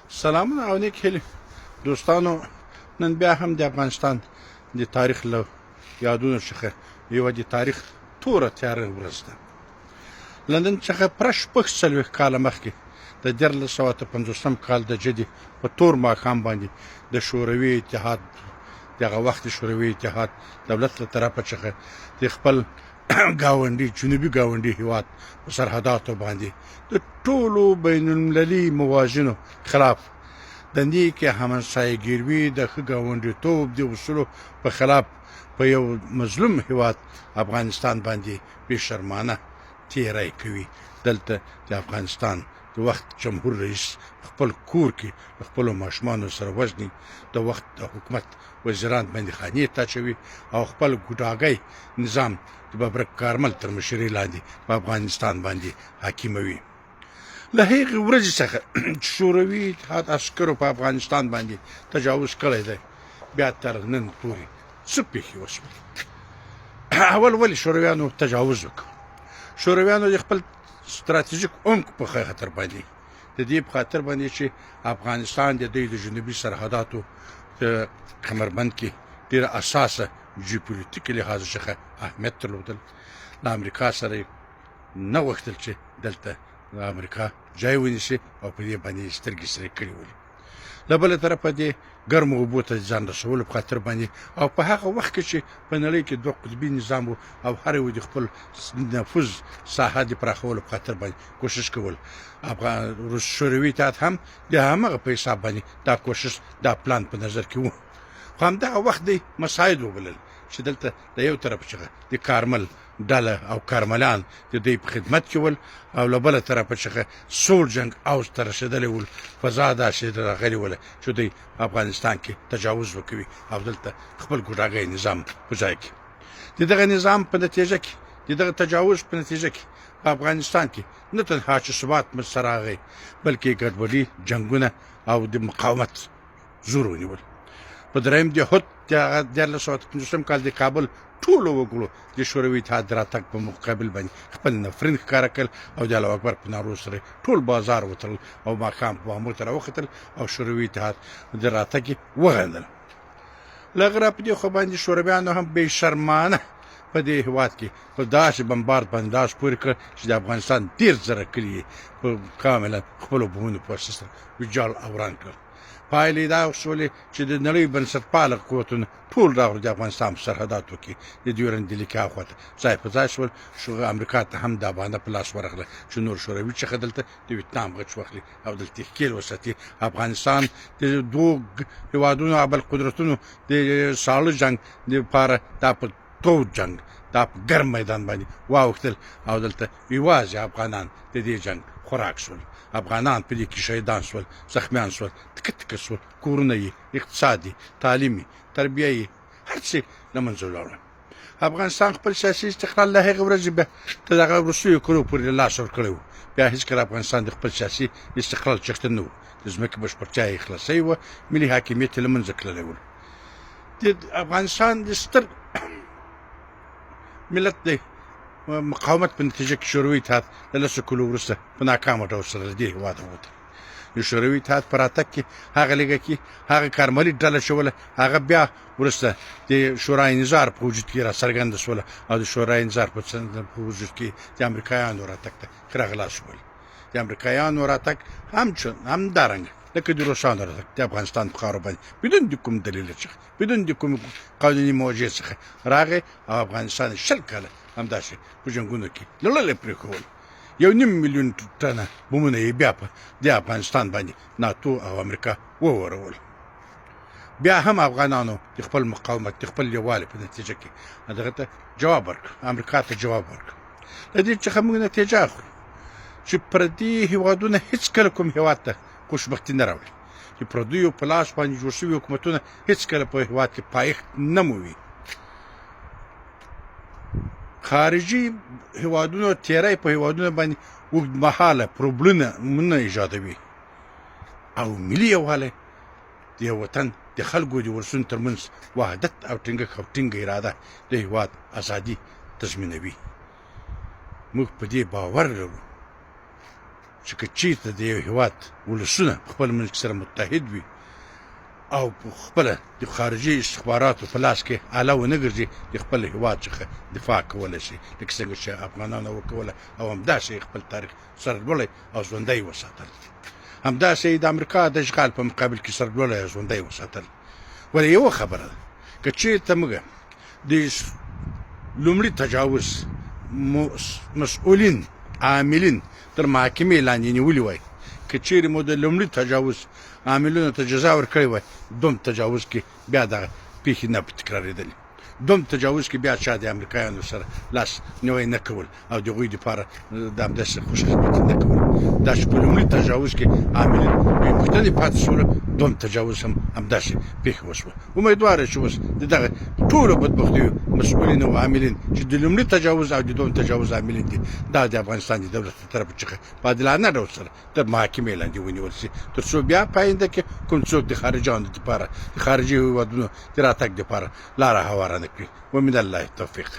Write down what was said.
سلامونه او نیک هیلې دوستانو. نن بیا هم د افغانستان د تاریخ له یادونو څخه یوه د تاریخ توره تیاره ورځ ده. لندن څخه پوره شپږ څلوېښت کاله مخکې د 1950 کال د جدي په تور ماښام باندې د شوروي اتحاد دغه وخت د شوروي اتحاد دولت له طرفه څخه د خپل ګاونډي جنوبي ګاونډي هیواد په سرحداتو باندې د ټولو بین المللي موازینو خلاف د نیکې همسایه‌ګیروي د ښه ګاونډیتوب د اصولو په خلاف په یو مظلوم هیواد افغانستان باندې بې شرمانه تیری کوي. دلته د افغانستان د وخت جمهور رئیس خپل کور کې خپل ماشومانو سره وژني، د وخت د حکومت وزیران باندې خانې تاچوي او خپل ګوډاګی نظام د ببرک کارمل تر مشرۍ لاندې په افغانستان باندې حاکموي. له هغې ورځې څخه شوروي اتحاد عسکرو په افغانستان باندې تجاوز کړی دی، بیا تر نن پورې څه پېښې وشوې؟ اول ولې شورویانو تجاوز وکړ؟ شورویانو د خپل ستراتیژیک عمق په خاطر باندې د دې په خاطر باندې چې افغانستان د دوی د جنوبي سرحداتو په کمربند کې ډېره اساسه جیوپولیټیکي لحاظ څخه اهمیت درلودل. له امریکا سره نه غوښتل چې دلته د امریکا ځای ونیسي او په دې باندې سترګې سرې کړې ولي. له بله طرفه د ګرمو اوبو ته ځان رسولو په خاطر باندې او په هغه وخت کې چې په نړۍ کې دوه قطبي نظام و او هر یو د خپل نفوذ ساحه د پراخولو په خاطر باندې کوشش کول. شوروي اتحاد هم د همغه په حساب باندې دا کوشش دا پلان په نظر کې و. خو همدغه وخت دی مساعد وبلل چې دلته د یو طرف څخه د کارمل ډله او کارملان د دوی په خدمت کې ول او له بله طرفه څخه سوړ جنګ اوج ته رسېدلی ول. فضا داسې راغلې وله چې دوی افغانستان کې تجاوز وکوي او دلته خپل ګوډاګی نظام په ځای کې د دغه نظام په نتیجه کې د دغه تجاوز په نتیجه کې په افغانستان کې نه تنها چې ثبات منځته راغی بلکې ګډوډي جنګونه او د مقاومت زور ونیول. په درېیم د هوت د 1950 کال د کابل ټولو وګړو د شوروي اتحاد راتګ په مقابل باندې خپل نفرین ښکاره کړل او د الله اکبر په نارو سره ټول بازار وتړل او ماښام په مامور ته راوختل او شوروي اتحاد د راتګ یې وغندل. له هغه را په دې خوا باندې شورویانو هم بې شرمانه په دې هېواد کې په داسې بمبارد باندې داس پورې کړ چې د افغانستان ډېر زره کلي په کاملا خپلو بمونو په واسطه سره ویجاړ او وران کړل. پایلې دا شولې چې د نړۍ بنسټپاله قوتونه ټول راغلل د افغانستان په سرحداتو کې د ډیورنډ د لیکې هاخوا ته ځای په ځای شول. امریکا ته هم دا بهانه په لاس ورغله چې نور شوروي څخه دلته د ویتنام غچ واخلي او دلته ښکېل وساتي. افغانستان د دوو هېوادونو ابل قدرتونو د ساړه جنګ دپاره دا په تود جنګ دا په ګرم میدان باندې واوښتل او دلته یوازې افغانان د دې جنګ خوراک شول. افغانان په دې کې شهیدان شول، زخمیان شول، تکه تکه شول، کورونه یې اقتصادي، تعلیمي، تربیه هر څه له منځه ولاړل. افغانستان خپل سیاسي استقلال له هغې ورځې بیا تر هغه وروستیو کلو پورې له لاسه ورکړی و. بیا هېڅکله افغانستان د خپل سیاسي استقلال څښتن نه و. د ځمکې بشپړتیا یې خلاصوي وه، ملي حاکمیت یې له منځه تللی و. د افغانستان د ستر ملت دی مقاومت په نتیجه کې شوروي اتحاد له لسو کلو وروسته په ناکامه ډول سره له دې هېواده ووتل. د شوروي اتحاد په راتګ کې هغه لیږه کې هغه کارملي ډله شوله هغه بیا وروسته د شورای نظار په وجود کې راڅرګنده شوله او د شورای نظار په وجود کې د امریکایانو راتګ ته ښه راغلاست شول. د امریکایانو راتګ همدارنګه لکه د روسانو راتګ د افغانستان په خاوره باندې بدون د کوم دلیل څخه بدون د کوم قانوني موجې څخه راغی او افغانستان 20 کاله همداسې په جنګونو کې له لرې پرېښول. 1.5 میلیون ټنه بمونه یې بیا په د افغانستان باندې ناتو او امریکا وورول. بیا هم افغانانو د خپل مقاومت د خپل یووالي په نتیجه کې دغه ته جواب ورکړ، امریکا ته جواب ورکړ. له دې څخه موږ نتیجه اخلو چې پردي هېوادونه هېڅکله کوم هېواد ته خوشبختي نه راوړي، چې پردیو په لاس باندې جوړ شوي حکومتونه هېڅکله په هېواد کې پایښت نه مومي. خارجي هېوادونو تیری په هېوادونو باندې اوږدمهاله پروبلمونه ایجادوي او ملي یووالی د یو وطن د خلکو د ولسونو ترمنځ وحدت او ټینګښت او ټینګه اراده د هېواد ازادي تضمینوي. موږ په دې باور لرو چې که چېرته د یو هېواد ولسونه په خپل منځ کې سره متحد وي او په خپله د خارجي استخباراتو په لاس کې آله ونه ګرځي د خپل هېواد څخه دفاع کولی شي لکه څنګه چې افغانانو وکوله او همداسې خپل تاریخ سرلوړی او ژوندی وساتل همداسې د امریکا د اشغال په مقابل کې سرلوړی او ژوندی وساتل ولې یوه خبره ده که چېرته موږ د لومړي تجاوز مسؤلین عاملین تر محاکمې لاندې نیولي وای که چیرې مو د لومړي تجاوز عاملونو ته جزا ورکړې وای دوم تجاوز کې بیا دغه پیښې نه تکرارېدلې دوم تجاوز کې بیا چا د امریکایانو سره لاس نیوی نه کول او د هغوی دپاره د همداسې خوشخدمتي نه کول دا چې په لومړي تجاوز کې عاملین بې پوښتنې پاتې شول دوم تجاوز هم همداسې پیښه وشوه امیدواره چې اوس د دغه ټولو بدبختیو مسؤلین او عاملین چې د لومړي تجاوز او د دوم تجاوز عاملین دي دا د افغانستان د دولت له طرفه څخه په عادلانه ډول سره تر محاکمې لاندې ونیول شي تر څو بیا په آینده کې کوم څوک د خارجانو دپاره د خارجي هېوادونو د راتګ دپاره لاره هواره نه کړي ومن الله التوفیق